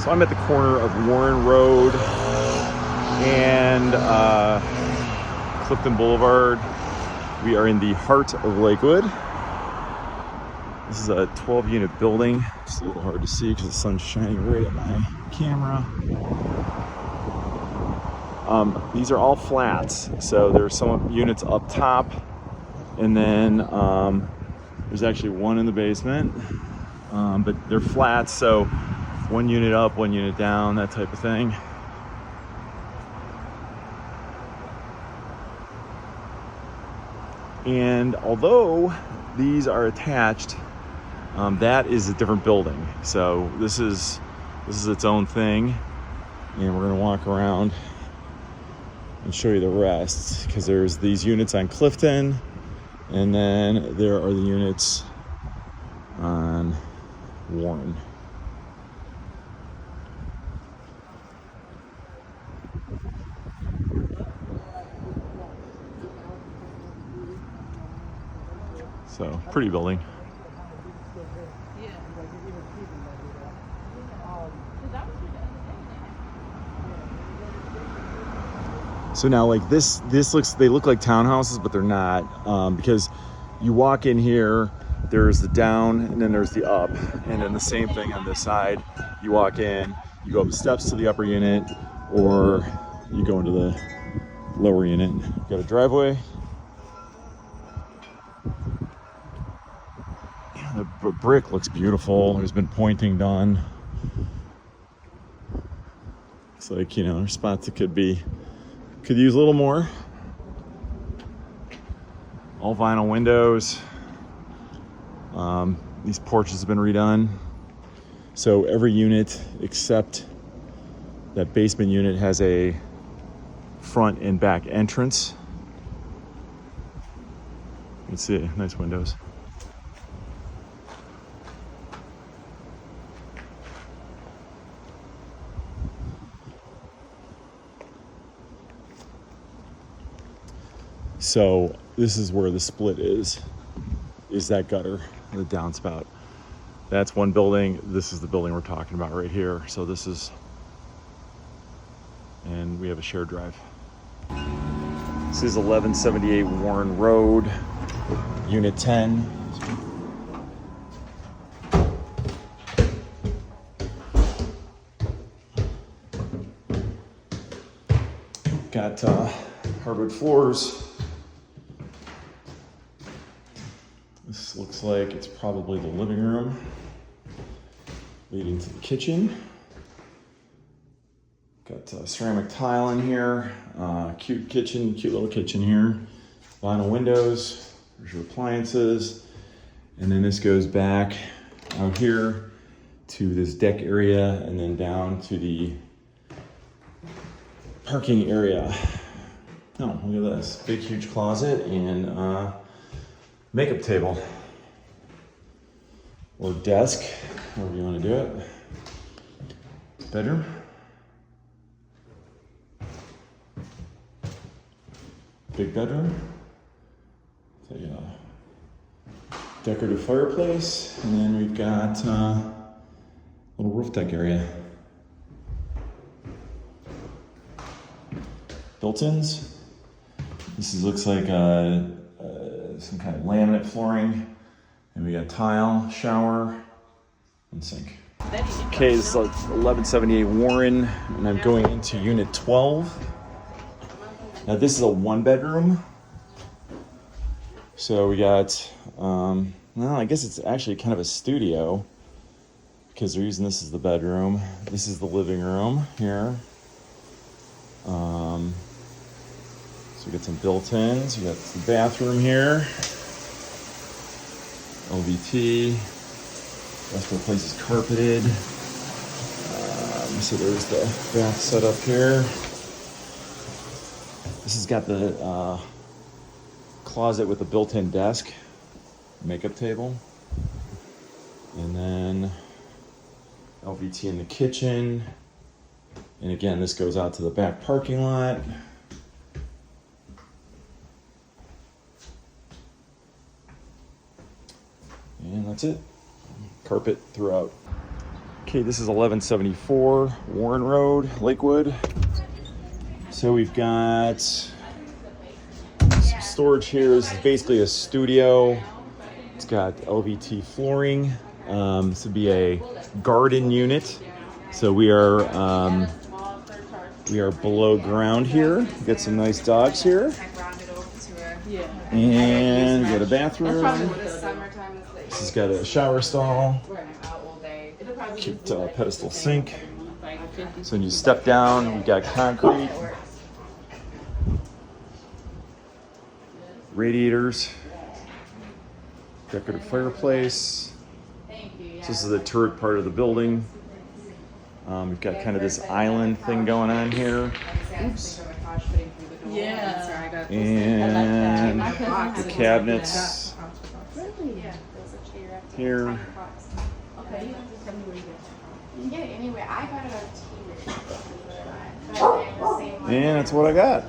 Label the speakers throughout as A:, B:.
A: So I'm at the corner of Warren Road and Clifton Boulevard. We are in the heart of Lakewood. This is a 12-unit building. It's a little hard to see because the sun's shining right at my camera. These are all flats, so there's some units up top, and then there's actually one in the basement, but they're flats, so one unit up, one unit down, that type of thing. And although these are attached, that is a different building. So this is its own thing, and we're gonna walk around and show you the rest, because there's these units on Clifton, and then there are the units on Warren. So, pretty building. So now, like this looks, they look like townhouses, but they're not, because you walk in here, there's the down and then there's the up, and then the same thing on this side. You walk in, you go up the steps to the upper unit, or you go into the lower unit. You've got a driveway. The brick looks beautiful. There's been pointing done. It's like, you know, there's spots that could use a little more. All vinyl windows. These porches have been redone. So every unit except that basement unit has a front and back entrance. You can see nice windows. So this is where the split is that gutter, the downspout. That's one building. This is the building we're talking about right here. So this is, and we have a shared drive. This is 1178 Warren Road, Unit 10. Got hardwood floors. This looks like it's probably the living room leading to the kitchen. Got ceramic tile in here, cute little kitchen here. Vinyl windows, there's your appliances. And then this goes back out here to this deck area and then down to the parking area. Oh, look at this, big huge closet and makeup table or desk, however you want to do it. Bedroom. Big bedroom. A decorative fireplace, and then we've got a little roof deck area. Built-ins. This looks like some kind of laminate flooring, and we got tile, shower, and sink. Okay, this is like 1178 Warren, and I'm going into Unit 12. Now this is a one-bedroom, so we got, well, I guess it's actually kind of a studio, because they're using this as the bedroom. This is the living room here. So we got some built-ins. We got the bathroom here. LVT. Rest of the place is carpeted. So there's the bath setup here. This has got the closet with a built-in desk, makeup table, and then LVT in the kitchen. And again, this goes out to the back parking lot. And that's it. Carpet throughout. Okay, this is 1174 Warren Road, Lakewood. So we've got some storage here. This is basically a studio. It's got LVT flooring. This would be a garden unit. So we are below ground here. We've got some nice dogs here. And we got a bathroom. This has got a shower stall. Cute pedestal sink. So when you step down, we've got concrete. Radiators. Decorative fireplace. So this is the turret part of the building. We've got kind of this island thing going on here. Oops.
B: Yeah.
A: And the cabinets here.
C: You can get it anywhere. I got it on T-shirt.
A: And that's what I got.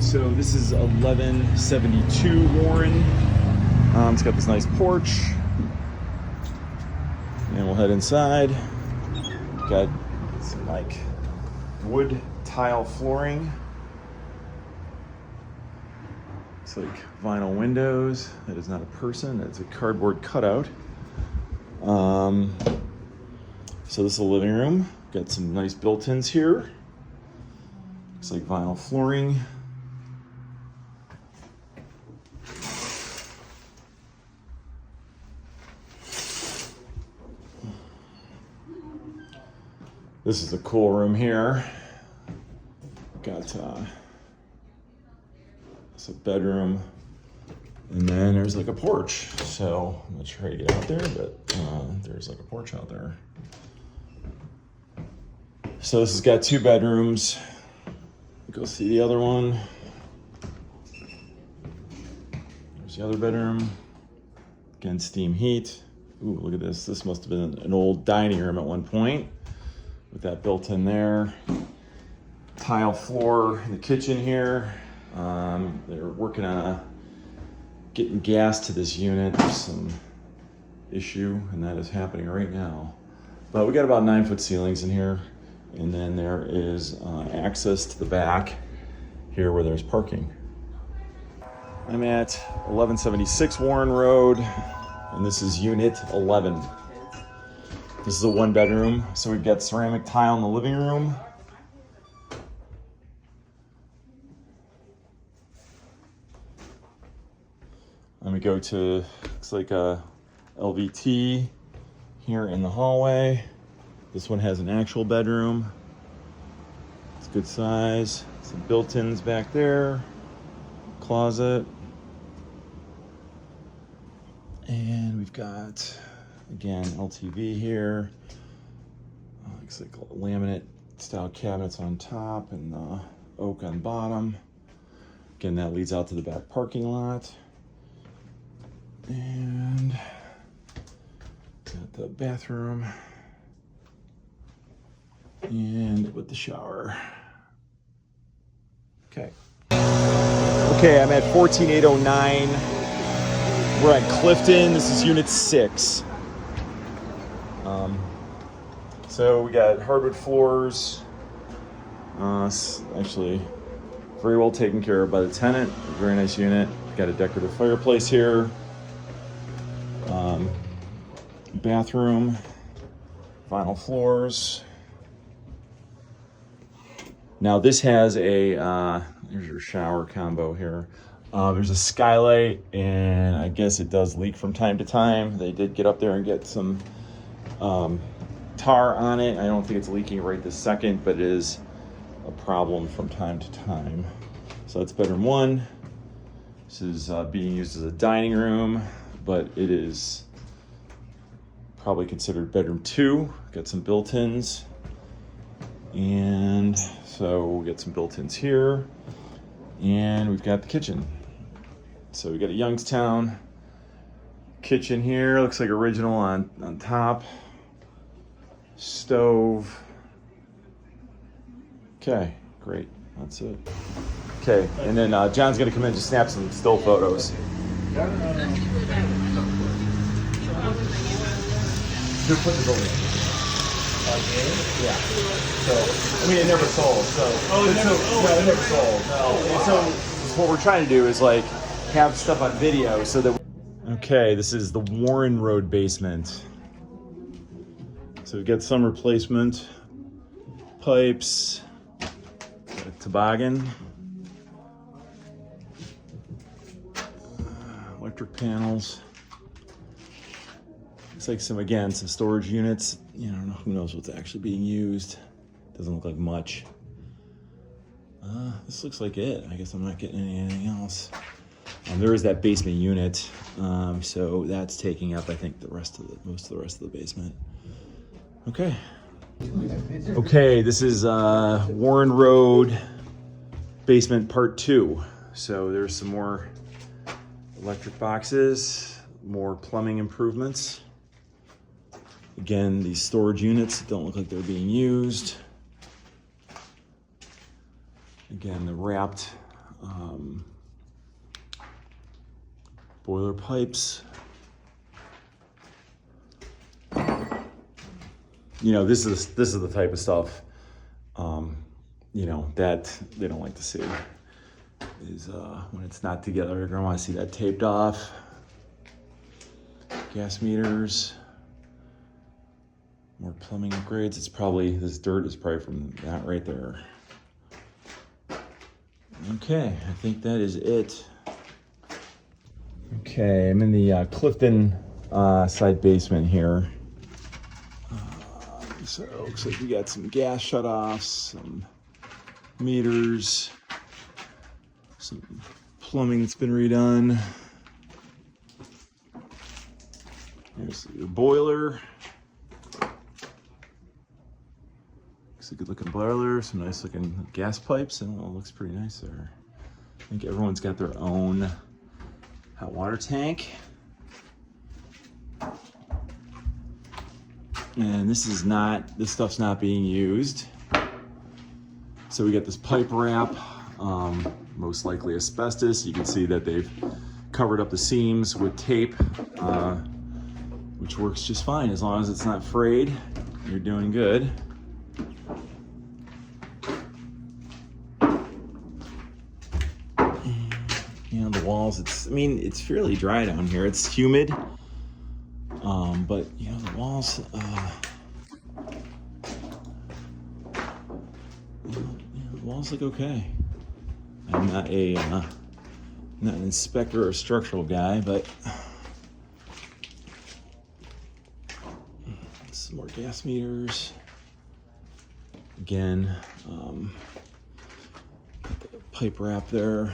A: So this is 1172 Warren. It's got this nice porch. And we'll head inside. Got some like wood tile flooring. It's like vinyl windows. That is not a person. That's a cardboard cutout. So this is the living room. Got some nice built-ins here. Looks like vinyl flooring. This is a cool room here. Got it's a bedroom, and then there's like a porch. So I'm not sure how you get out there, but there's like a porch out there. So this has got 2 bedrooms. Go see the other one. There's the other bedroom. Again, steam heat. Ooh, look at this. This must have been an old dining room at one point, with that built in there. Tile floor in the kitchen here. They're working on getting gas to this unit. There's some issue, and that is happening right now. But we got about 9-foot ceilings in here. And then there is access to the back here where there's parking. I'm at 1176 Warren Road, and this is unit 11. This is a 1-bedroom, so we've got ceramic tile in the living room. Let me go to, looks like a LVT here in the hallway. This one has an actual bedroom. It's good size. Some built-ins back there. Closet. And we've got, again, LTV here. Looks like laminate style cabinets on top and oak on bottom. Again, that leads out to the back parking lot. And got the bathroom. And with the shower. Okay. Okay, I'm at 14809. We're at Clifton. This is unit 6. So we got hardwood floors. Actually, very well taken care of by the tenant. Very nice unit. Got a decorative fireplace here. Bathroom. Vinyl floors. Now this has a, there's your shower combo here. There's a skylight, and I guess it does leak from time to time. They did get up there and get some tar on it. I don't think it's leaking right this second, but it is a problem from time to time. So that's bedroom 1. This is being used as a dining room, but it is probably considered bedroom 2. Got some built-ins. And so we'll get some built-ins here, and we've got the kitchen. So we got a Youngstown kitchen here. Looks like original on top. Stove. Okay, great. That's it. Okay, and then John's gonna come in and just snap some still photos. Put the building. Yeah. So, I mean, it never sold. So,
B: Oh, it never sold.
A: No, it never sold. No. And so, what we're trying to do is like have stuff on video so that. Okay, this is the Warren Road basement. So we've got some replacement pipes, a toboggan, electric panels. Looks like some storage units. You know, who knows what's actually being used. Doesn't look like much. This looks like it. I guess I'm not getting anything else. There is that basement unit, so that's taking up, I think, most of the rest of the basement. Okay. Okay, this is Warren Road basement part 2. So there's some more electric boxes, more plumbing improvements. Again, these storage units don't look like they're being used. Again, the wrapped boiler pipes. You know, this is the type of stuff, you know, that they don't like to see. Is when it's not together, you're gonna want to see that taped off. Gas meters. More plumbing upgrades. This dirt is probably from that right there. Okay, I think that is it. Okay, I'm in the Clifton side basement here. So it looks like we got some gas shutoffs, some meters, some plumbing that's been redone. Here's your boiler. Looks a good looking boiler, some nice looking gas pipes, and it all looks pretty nice there. I think everyone's got their own hot water tank. And this stuff's not being used. So we got this pipe wrap, most likely asbestos. You can see that they've covered up the seams with tape, which works just fine. As long as it's not frayed, you're doing good. You know, the walls, it's fairly dry down here. It's humid. But you know, the walls, the walls look okay. I'm not not an inspector or structural guy, but some more gas meters. Again, pipe wrap there.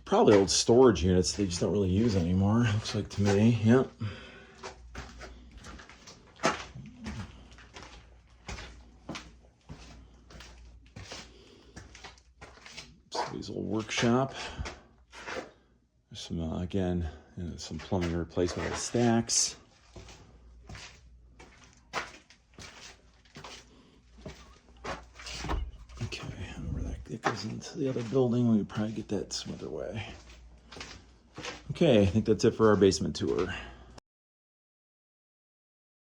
A: Probably old storage units they just don't really use anymore, looks like to me. Yep. Somebody's old workshop. There's some, again, you know, some plumbing replacement of stacks. It goes into the other building. We would probably get that some other way. Okay, I think that's it for our basement tour.